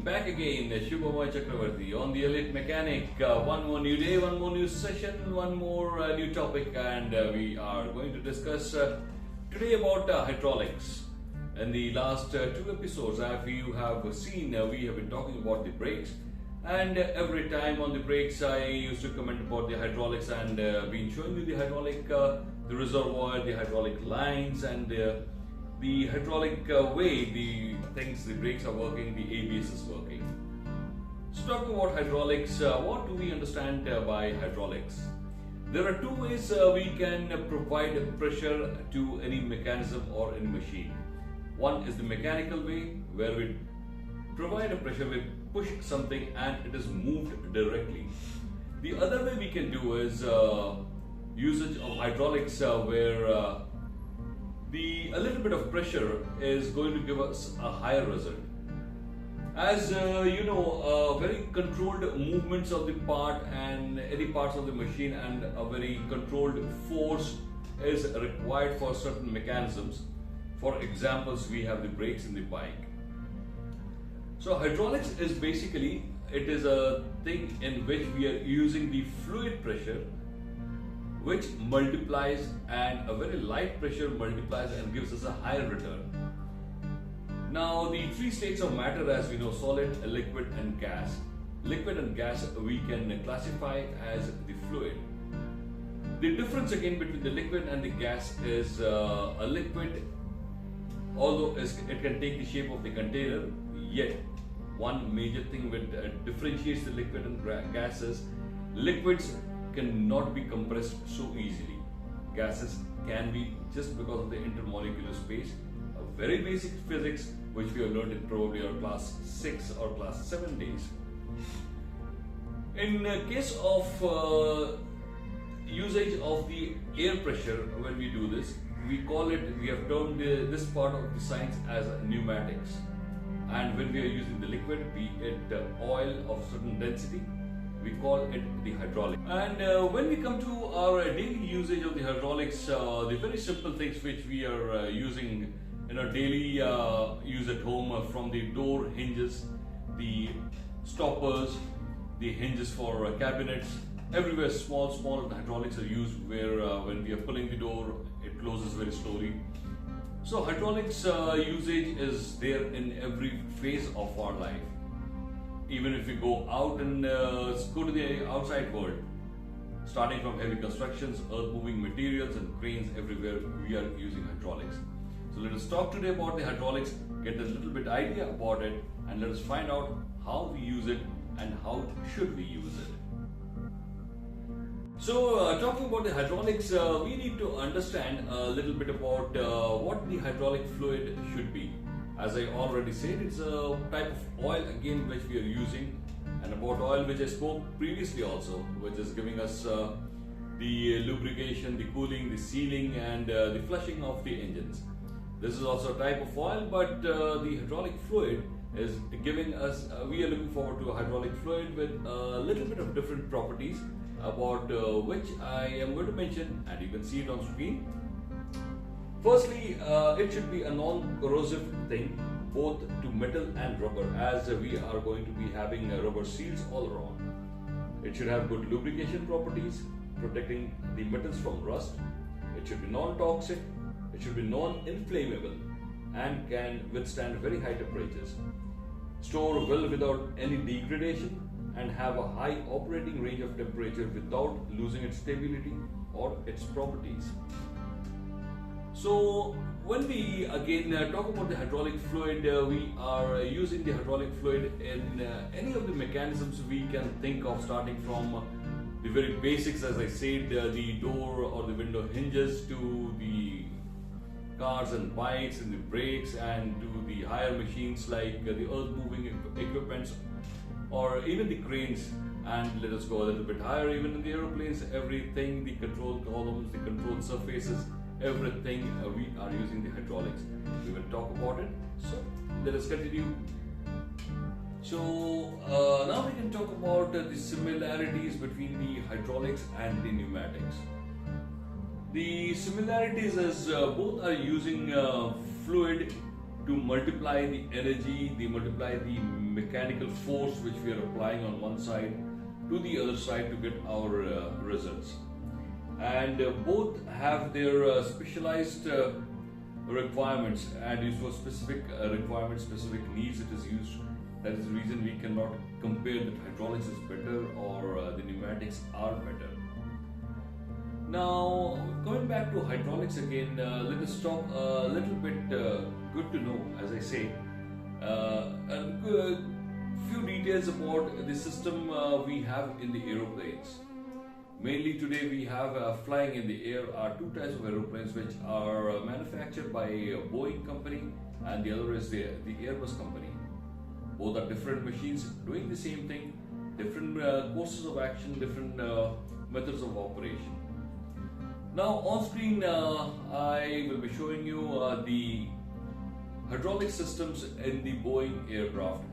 back again, Shubhamoy Chakravarti on the Elite Mechanic. One more new day, one more new session, one more new topic, and we are going to discuss today about hydraulics. In the last two episodes, as you have seen, we have been talking about the brakes, and every time on the brakes, I used to comment about the hydraulics and been showing you the hydraulic, the reservoir, the hydraulic lines, and the hydraulic way the brakes are working, the ABS is working. So talking about hydraulics, what do we understand by hydraulics? There are two ways we can provide pressure to any mechanism or any machine. One is the mechanical way, where we provide a pressure, we push something and it is moved directly. The other way we can do is usage of hydraulics where a little bit of pressure is going to give us a higher result. As very controlled movements of the part and any parts of the machine, and a very controlled force is required for certain mechanisms. For examples, we have the brakes in the bike. So hydraulics is basically, it is a thing in which we are using the fluid pressure, which multiplies, and a very light pressure multiplies and gives us a higher return. Now the three states of matter, as we know, solid, liquid and gas. Liquid and gas we can classify as the fluid. The difference again between the liquid and the gas is a liquid, although it can take the shape of the container, yet one major thing which differentiates the liquid and gas is liquids cannot be compressed so easily. Gases can be, just because of the intermolecular space, a very basic physics which we have learned in probably our class 6 or class 7 days. In case of usage of the air pressure, when we do this, we have termed this part of the science as pneumatics. And when we are using the liquid, be it oil of certain density, we call it the hydraulic. And when we come to our daily usage of the hydraulics, the very simple things which we are using in our daily use at home, from the door hinges, the stoppers, the hinges for cabinets, everywhere small hydraulics are used, where when we are pulling the door, it closes very slowly. So hydraulics usage is there in every phase of our life. Even if we go out and go to the outside world, starting from heavy constructions, earth moving materials and cranes, everywhere we are using hydraulics. So let us talk today about the hydraulics, get a little bit idea about it, and let us find out how we use it and how should we use it. So talking about the hydraulics, we need to understand a little bit about what the hydraulic fluid should be. As I already said, it's a type of oil again which we are using, and about oil which I spoke previously also, which is giving us the lubrication, the cooling, the sealing and the flushing of the engines. This is also a type of oil, but the hydraulic fluid is giving us, we are looking forward to a hydraulic fluid with a little bit of different properties, about which I am going to mention, and you can see it on screen. Firstly, it should be a non-corrosive thing, both to metal and rubber, as we are going to be having rubber seals all around. It should have good lubrication properties, protecting the metals from rust. It should be non-toxic. It should be non-inflammable and can withstand very high temperatures. Store well without any degradation and have a high operating range of temperature without losing its stability or its properties. So when we again talk about the hydraulic fluid, we are using the hydraulic fluid in any of the mechanisms we can think of, starting from the very basics, as I said, the door or the window hinges, to the cars and bikes and the brakes, and to the higher machines like the earth moving equipments or even the cranes. And let us go a little bit higher, even in the aeroplanes, everything, the control columns, the control surfaces, everything we are using the hydraulics. We will talk about it. So let us continue. So now we can talk about the similarities between the hydraulics and the pneumatics. The similarities is both are using fluid to multiply the energy, multiply the mechanical force which we are applying on one side to the other side to get our results. And both have their specialized requirements, and used for specific requirements, specific needs it is used. That is the reason we cannot compare that hydraulics is better or the pneumatics are better. Now, going back to hydraulics again, let us talk a little bit, good to know, as I say, a few details about the system we have in the aeroplanes. Mainly today we have flying in the air are two types of aeroplanes which are manufactured by a Boeing company, and the other is the Airbus company. Both are different machines doing the same thing, different courses of action, different methods of operation. Now on screen I will be showing you the hydraulic systems in the Boeing aircraft.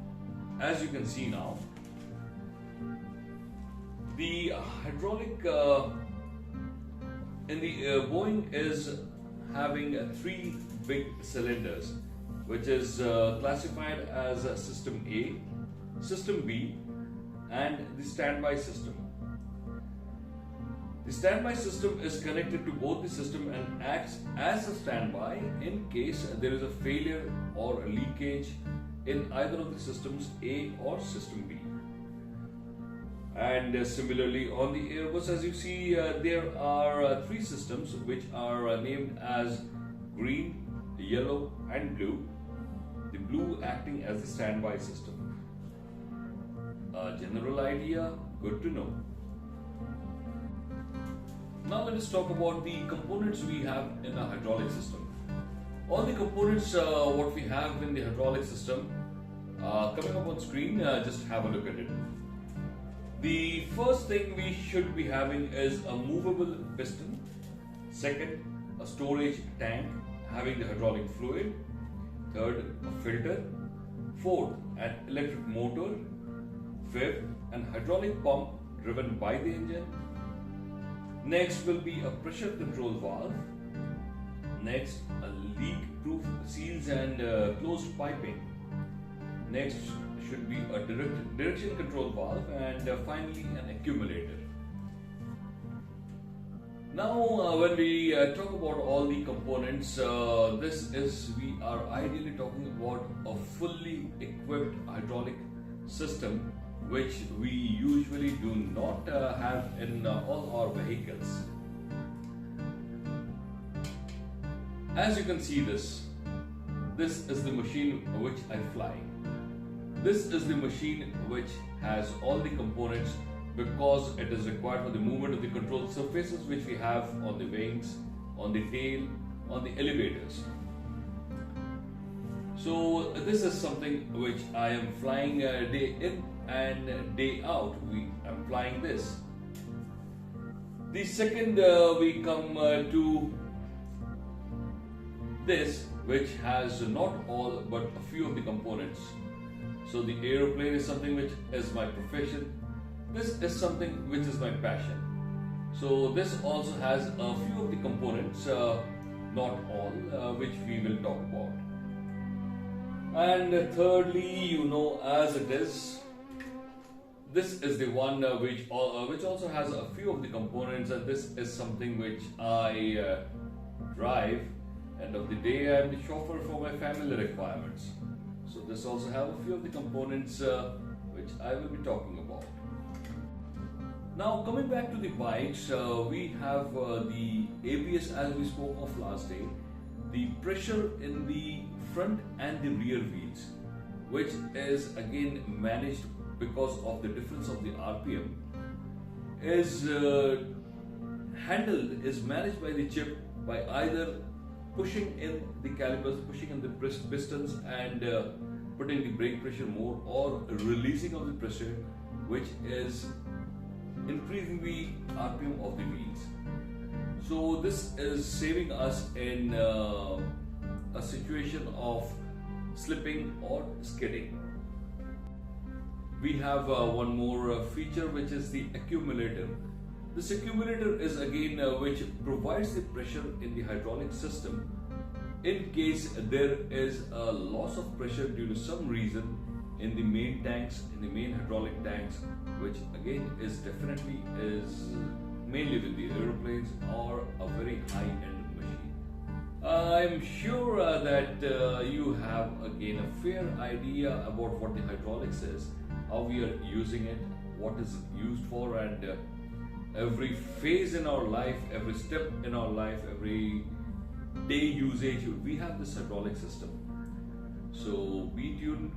As you can see now, the hydraulic in the Boeing is having three big cylinders, which is classified as System A, System B, and the standby system. The standby system is connected to both the system and acts as a standby in case there is a failure or a leakage in either of the systems A or System B. And similarly on the Airbus, as you see, there are three systems which are named as green, yellow and blue. The blue acting as the standby system. A general idea, good to know. Now let us talk about the components we have in a hydraulic system. All the components what we have in the hydraulic system coming up on screen, just have a look at it. The first thing we should be having is a movable piston. Second, a storage tank having the hydraulic fluid. Third, a filter. Fourth, an electric motor. Fifth, an hydraulic pump driven by the engine. Next will be a pressure control valve. Next, a leak-proof seals and closed piping. Next should be a direction control valve, and finally an accumulator. Now when we talk about all the components, we are ideally talking about a fully equipped hydraulic system which we usually do not have in all our vehicles. As you can see this is the machine which I fly. This is the machine which has all the components because it is required for the movement of the control surfaces which we have on the wings, on the tail, on the elevators. So this is something which I am flying day in and day out. I'm flying this. The second we come to this, which has not all but a few of the components. So the aeroplane is something which is my profession. This is something which is my passion. So this also has a few of the components, not all, which we will talk about. And thirdly, you know as it is, this is the one which also has a few of the components, and this is something which I drive. End of the day, I am the chauffeur for my family requirements. So this also have a few of the components which I will be talking about. Now coming back to the bikes, we have the ABS as we spoke of last day, the pressure in the front and the rear wheels, which is again managed because of the difference of the RPM, is managed by the chip by either pushing in the calipers, pushing in the pistons and putting the brake pressure more, or releasing of the pressure, which is increasing the RPM of the wheels. So this is saving us in a situation of slipping or skidding. We have one more feature, which is the accumulator. This accumulator is again which provides the pressure in the hydraulic system in case there is a loss of pressure due to some reason in the main tanks, in the main hydraulic tanks, which again is definitely is mainly with the aeroplanes or a very high-end machine. I'm sure that you have again a fair idea about what the hydraulics is, how we are using it, what is it used for, and every phase in our life, every step in our life, every day usage, we have this hydraulic system. So be tuned,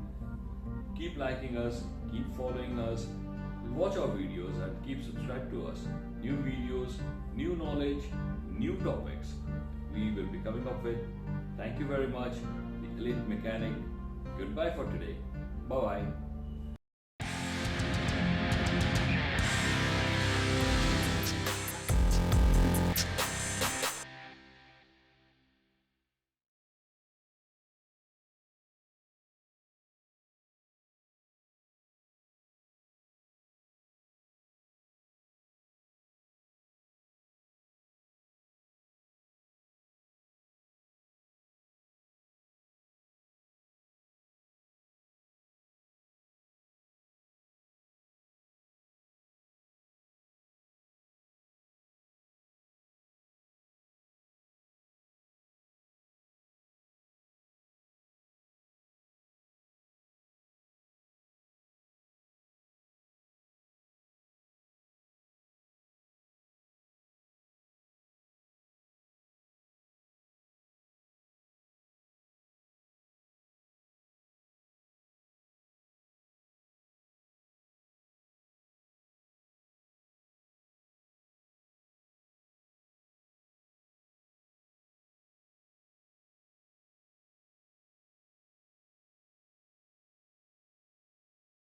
keep liking us, keep following us, watch our videos and keep subscribed to us. New videos, new knowledge, new topics we will be coming up with. Thank you very much, the Elite Mechanic. Goodbye for today. Bye bye.